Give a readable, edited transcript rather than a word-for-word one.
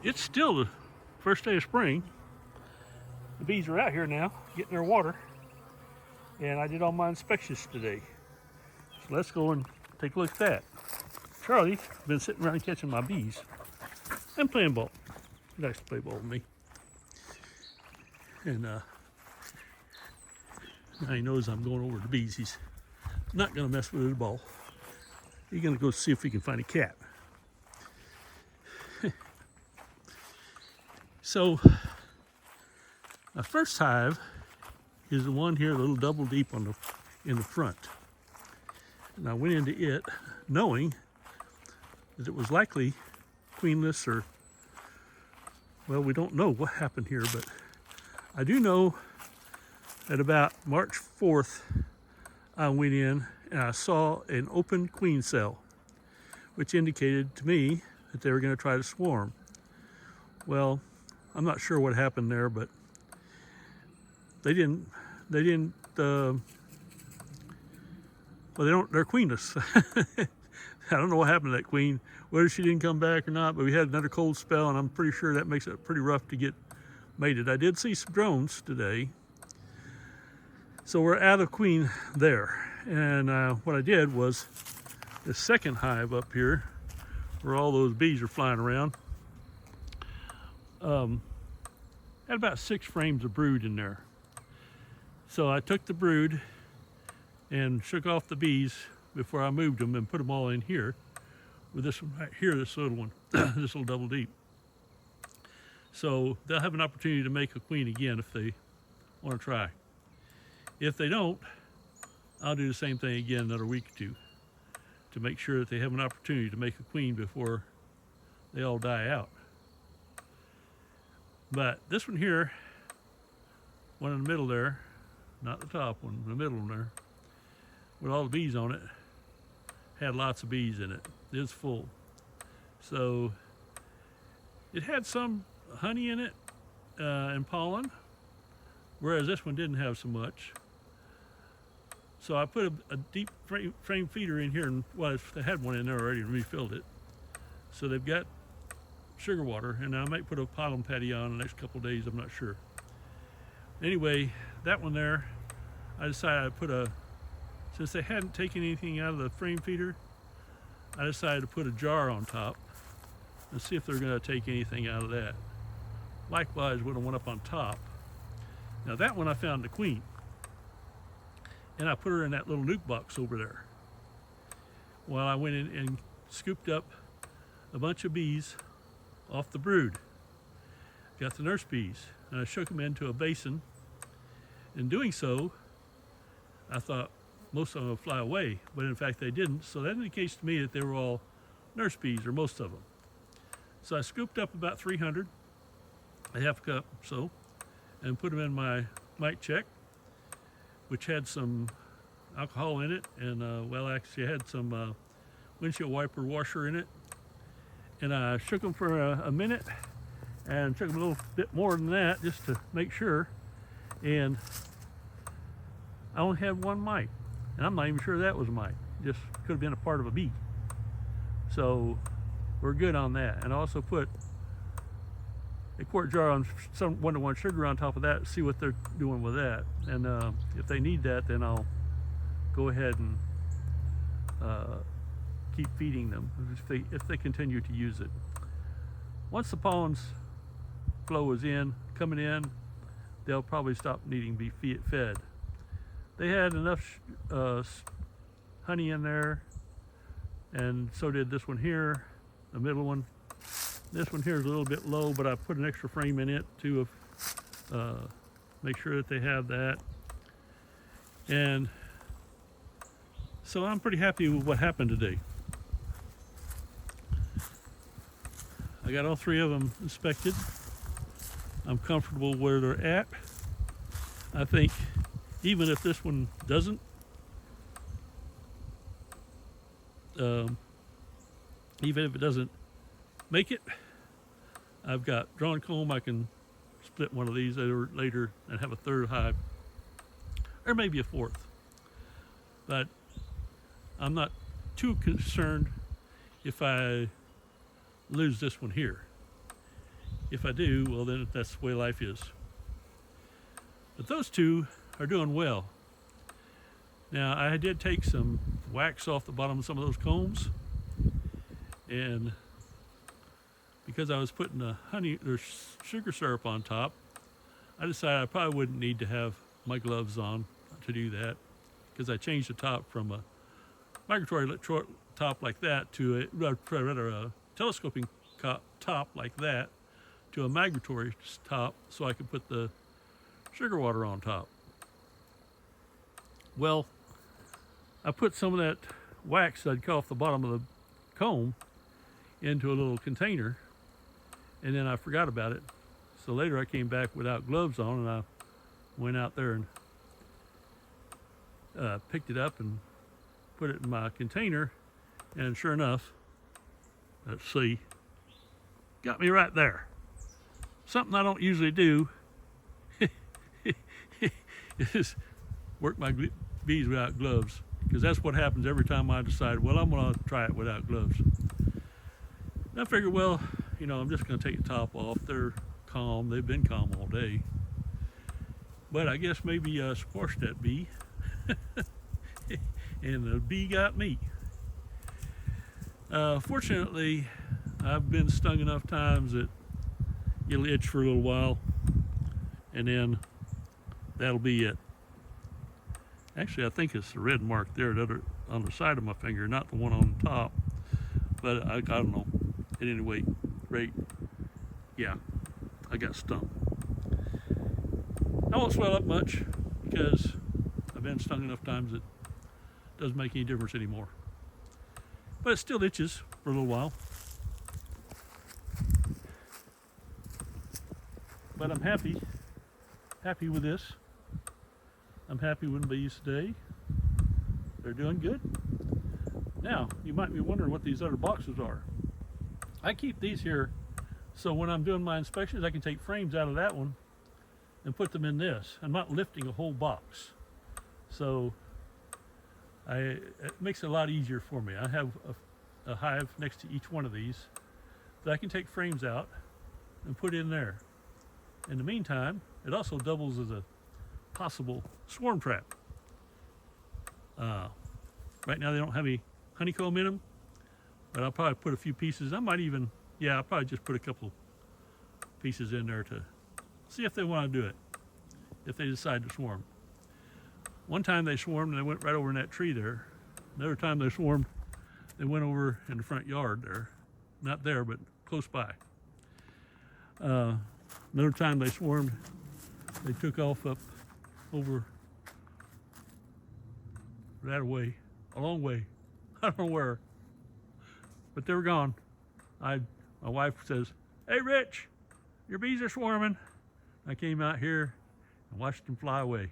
It's still the first day of spring. The bees are out here now, getting their water, and I did all my inspections today. So let's go and take a look at that. Charlie's been sitting around catching my bees and playing ball. He likes to play ball with me. And now he knows I'm going over the bees. He's not going to mess with the ball. He's going to go see if he can find a cat. So, my first hive is the one here, a little double deep in the front. And I went into it knowing that it was likely queenless, or, well, we don't know what happened here, but I do know that about March 4th, I went in and I saw an open queen cell, which indicated to me that they were going to try to swarm. Well, I'm not sure what happened there, but they didn't, well, they're queenless. I don't know what happened to that queen, whether she didn't come back or not, but we had another cold spell, and I'm pretty sure that makes it pretty rough to get mated. I did see some drones today, so we're out of queen there. And what I did was the second hive up here, where all those bees are flying around, had about 6 frames of brood in there. So I took the brood and shook off the bees before I moved them and put them all in here with this one right here, this little one, this little double deep. So they'll have an opportunity to make a queen again if they want to try. If they don't, I'll do the same thing again another week or two to make sure that they have an opportunity to make a queen before they all die out. But this one here, one in the middle there, not the top one, the middle one there, with all the bees on it, had lots of bees in it. It was full. So it had some honey in it and pollen, whereas this one didn't have so much. So I put a deep frame feeder in here, and well, they had one in there already and refilled it. So they've got sugar water, and I might put a pollen patty on the next couple of days, I'm not sure. Anyway, that one there, I decided I'd put since they hadn't taken anything out of the frame feeder, I decided to put a jar on top and see if they're going to take anything out of that. Likewise, with the one up on top. Now that one I found the queen, and I put her in that little nuke box over there. Well, I went in and scooped up a bunch of bees off the brood. Got the nurse bees, and I shook them into a basin. In doing so, I thought most of them would fly away, but in fact they didn't. So that indicates to me that they were all nurse bees, or most of them. So I scooped up about 300, a half cup or so, and put them in my mite check, which had some alcohol in it, and well, actually had some windshield wiper washer in it. And I shook them for a minute and shook them a little bit more than that just to make sure. And I only had one mite, and I'm not even sure that was a mite. Just could have been a part of a bee. So we're good on that. And I also put a quart jar on some 1-to-1 sugar on top of that, see what they're doing with that. And if they need that, then I'll go ahead and keep feeding them if they continue to use it. Once the pollen flow is coming in, they'll probably stop needing to be fed. They had enough honey in there, and so did this one here, the middle one. This one here is a little bit low, but I put an extra frame in it to make sure that they have that. And so I'm pretty happy with what happened today. I got all 3 of them inspected. I'm comfortable where they're at. I think even if this one doesn't, even if it doesn't make it, I've got drawn comb. I can split one of these later and have a 3rd hive, or maybe a 4th. But I'm not too concerned if I lose this one here. If I do, well, then that's the way life is. But those two are doing well. Now, I did take some wax off the bottom of some of those combs, and because I was putting the honey or sugar syrup on top, I decided I probably wouldn't need to have my gloves on to do that, because I changed the top from a migratory top like that to a telescoping top like that to a migratory top, so I could put the sugar water on top. Well, I put some of that wax I'd cut off the bottom of the comb into a little container, and then I forgot about it. So later I came back without gloves on, and I went out there and picked it up and put it in my container, and sure enough, let's see, got me right there. Something I don't usually do is work my bees without gloves, because that's what happens every time I decide, well, I'm going to try it without gloves. And I figured, well, you know, I'm just going to take the top off. They're calm. They've been calm all day. But I guess maybe I squashed that bee, and the bee got me. Fortunately, I've been stung enough times that it'll itch for a little while, and then that'll be it. Actually, I think it's the red mark there on the side of my finger, not the one on the top. But I don't know. At any rate, yeah, I got stung. I won't swell up much, because I've been stung enough times that it doesn't make any difference anymore. But it still itches for a little while. But I'm happy with this. I'm happy with the bees today. They're doing good. Now, you might be wondering what these other boxes are. I keep these here so when I'm doing my inspections, I can take frames out of that one and put them in this. I'm not lifting a whole box. So it makes it a lot easier for me. I have a hive next to each one of these that I can take frames out and put in there. In the meantime, it also doubles as a possible swarm trap. Right now they don't have any honeycomb in them, but I'll probably put a few pieces. I'll probably just put a couple pieces in there to see if they want to do it, if they decide to swarm. One time they swarmed and they went right over in that tree there. Another time they swarmed, they went over in the front yard there. Not there, but close by. Another time they swarmed, they took off up over that way, a long way. I don't know where, but they were gone. My wife says, "Hey, Rich, your bees are swarming." I came out here and watched them fly away.